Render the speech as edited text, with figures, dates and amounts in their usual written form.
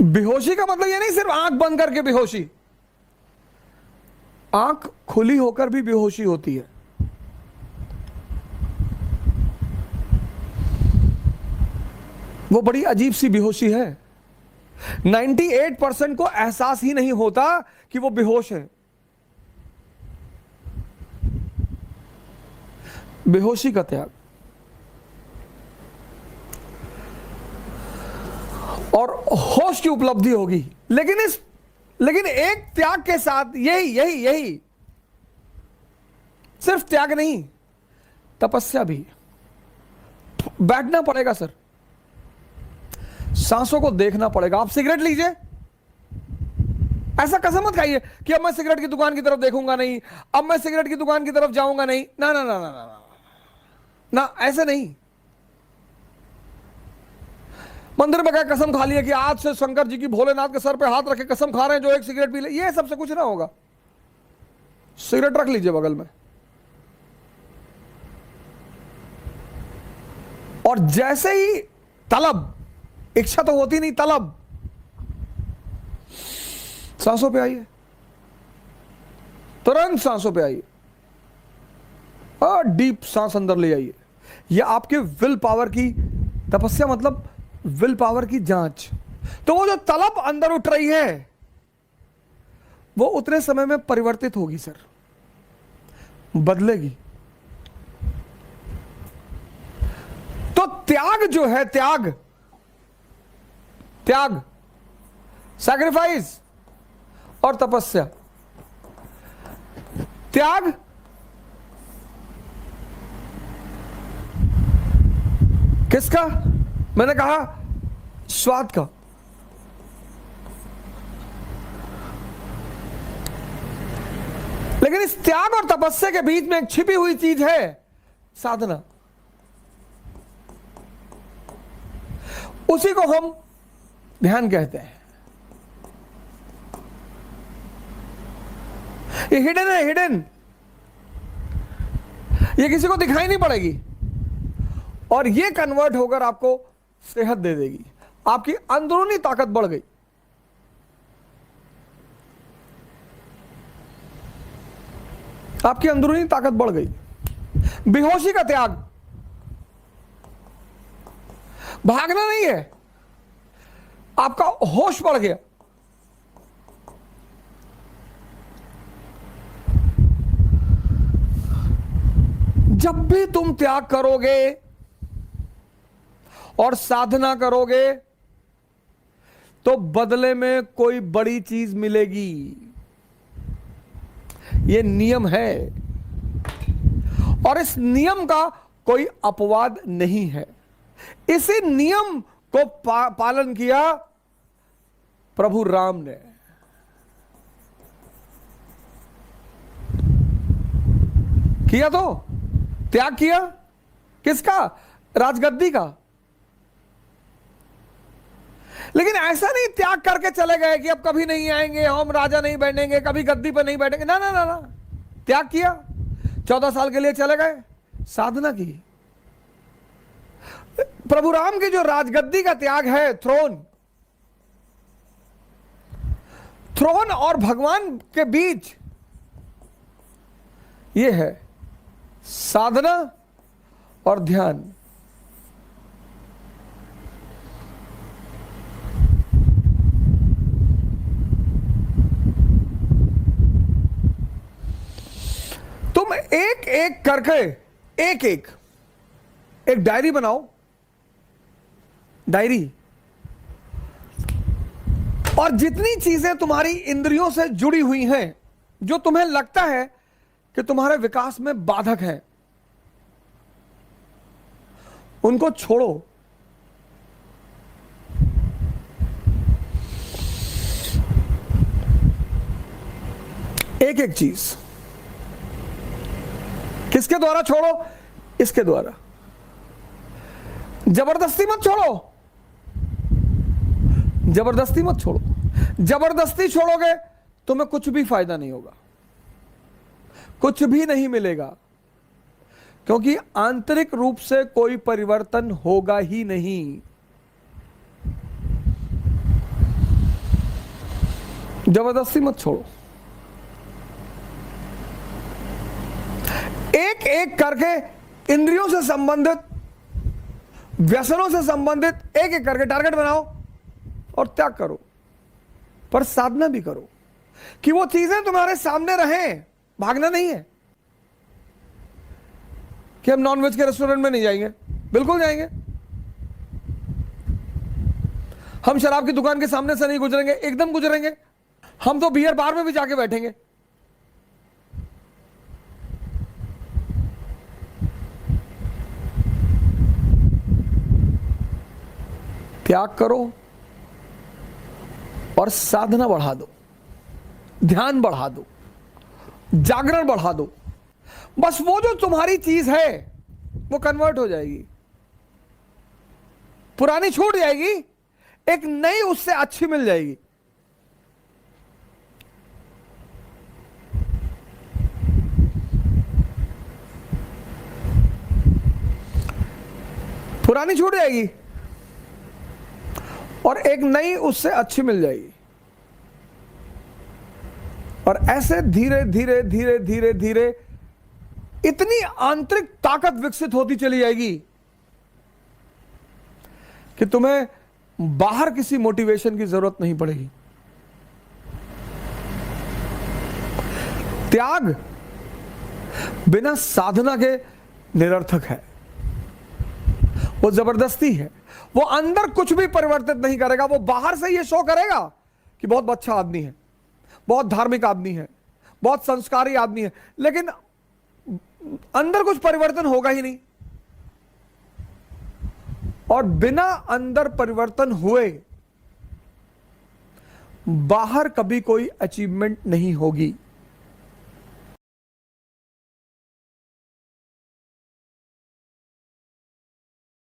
बेहोशी का मतलब ये नहीं सिर्फ आंख बंद करके बेहोशी, आंख खुली होकर भी बेहोशी होती है। वो बड़ी अजीब सी बेहोशी है। 98% को एहसास ही नहीं होता कि वो बेहोश है। बेहोशी का त्याग और होश की उपलब्धि होगी। लेकिन एक त्याग के साथ यही सिर्फ त्याग नहीं, तपस्या भी। बैठना पड़ेगा सर, सांसों को देखना पड़ेगा। आप सिगरेट लीजिए, ऐसा कसम मत खाइए कि अब मैं सिगरेट की दुकान की तरफ देखूंगा नहीं, अब मैं सिगरेट की दुकान की तरफ जाऊंगा नहीं। ना ना ना ना ना ना, ना ऐसे नहीं। मंदिर में गए, कसम खा लिया कि आज से शंकर जी की, भोलेनाथ के सर पे हाथ रखे कसम खा रहे हैं, जो एक सिगरेट पी ले, ये सबसे कुछ ना होगा। सिगरेट रख लीजिए बगल में, और जैसे ही तलब, इच्छा तो होती नहीं, तलब, सांसों पे आइए, तुरंत सांसों पे आइए और डीप सांस अंदर ले आइए। यह आपके विल पावर की तपस्या, मतलब विल पावर की जांच। तो वो जो तलब अंदर उठ रही है वो उतने समय में परिवर्तित होगी सर, बदलेगी। तो त्याग जो है, त्याग सैक्रिफाइस और तपस्या। त्याग किसका? मैंने कहा स्वाद का। लेकिन इस त्याग और तपस्या के बीच में एक छिपी हुई चीज है, साधना। उसी को हम ध्यान कहते हैं। ये हिडन है, हिडन। ये किसी को दिखाई नहीं पड़ेगी, और ये कन्वर्ट होकर आपको सेहत दे देगी। आपकी अंदरूनी ताकत बढ़ गई। आपकी अंदरूनी ताकत बढ़ गई। बेहोशी का त्याग, भागना नहीं है, आपका होश बढ़ गया। जब भी तुम त्याग करोगे और साधना करोगे तो बदले में कोई बड़ी चीज मिलेगी। यह नियम है, और इस नियम का कोई अपवाद नहीं है। इसी नियम को पालन किया प्रभु राम ने। किया, तो त्याग किया। किसका? राजगद्दी का। लेकिन ऐसा नहीं त्याग करके चले गए कि अब कभी नहीं आएंगे, हम राजा नहीं बैठेंगे, कभी गद्दी पर नहीं बैठेंगे। ना ना ना ना, त्याग किया, 14 साल के लिए चले गए, साधना की। प्रभु राम की जो राजगद्दी का त्याग है, थ्रोन और भगवान के बीच यह है साधना और ध्यान। तुम एक एक करके एक डायरी बनाओ, डायरी। और जितनी चीजें तुम्हारी इंद्रियों से जुड़ी हुई हैं, जो तुम्हें लगता है कि तुम्हारे विकास में बाधक है, उनको छोड़ो। एक एक चीज। किसके द्वारा छोड़ो? इसके द्वारा। जबरदस्ती मत छोड़ो, जबरदस्ती मत छोड़ो। जबरदस्ती छोड़ोगे तुम्हें कुछ भी फायदा नहीं होगा, कुछ भी नहीं मिलेगा, क्योंकि आंतरिक रूप से कोई परिवर्तन होगा ही नहीं। जबरदस्ती मत छोड़ो, एक एक करके इंद्रियों से संबंधित, व्यसनों से संबंधित एक एक करके टारगेट बनाओ और त्याग करो। पर साधना भी करो कि वो चीजें तुम्हारे सामने रहें, भागना नहीं है कि हम नॉनवेज के रेस्टोरेंट में नहीं जाएंगे, बिल्कुल जाएंगे। हम शराब की दुकान के सामने से नहीं गुजरेंगे, एकदम गुजरेंगे। हम तो बियर बार में भी जाके बैठेंगे। त्याग करो और साधना बढ़ा दो, ध्यान बढ़ा दो, जागरण बढ़ा दो। बस वो जो तुम्हारी चीज है वो कन्वर्ट हो जाएगी, पुरानी छूट जाएगी, एक नई उससे अच्छी मिल जाएगी। पुरानी छूट जाएगी और एक नई उससे अच्छी मिल जाएगी। और ऐसे धीरे धीरे धीरे धीरे धीरे इतनी आंतरिक ताकत विकसित होती चली जाएगी कि तुम्हें बाहर किसी मोटिवेशन की जरूरत नहीं पड़ेगी। त्याग बिना साधना के निरर्थक है, वो जबरदस्ती है, वो अंदर कुछ भी परिवर्तित नहीं करेगा। वो बाहर से ये शो करेगा कि बहुत अच्छा आदमी है, बहुत धार्मिक आदमी है, बहुत संस्कारी आदमी है, लेकिन अंदर कुछ परिवर्तन होगा ही नहीं। और बिना अंदर परिवर्तन हुए बाहर कभी कोई अचीवमेंट नहीं होगी।